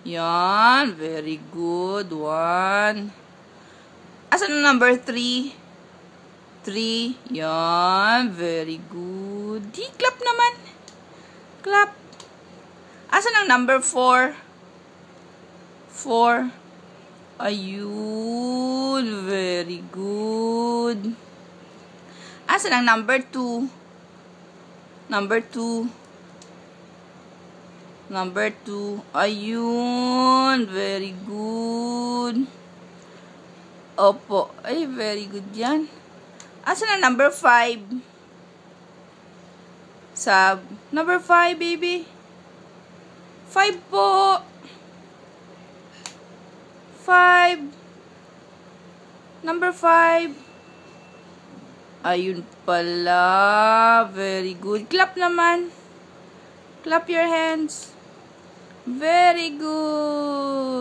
Yan. Very good. 1. Asan ang number 3? 3. Yan. Very good. Di, clap naman. Clap. Asan ang number 4? 4. Ayun. Very good. Asan ang number 2? Number 2. Number 2. Ayun. Very good. Opo. Ay, very good yan. Asan ang number 5? Sab. Number 5, baby. 5 po. 5. Number 5. Ayun pala. Very good. Clap naman. Clap your hands. Very good.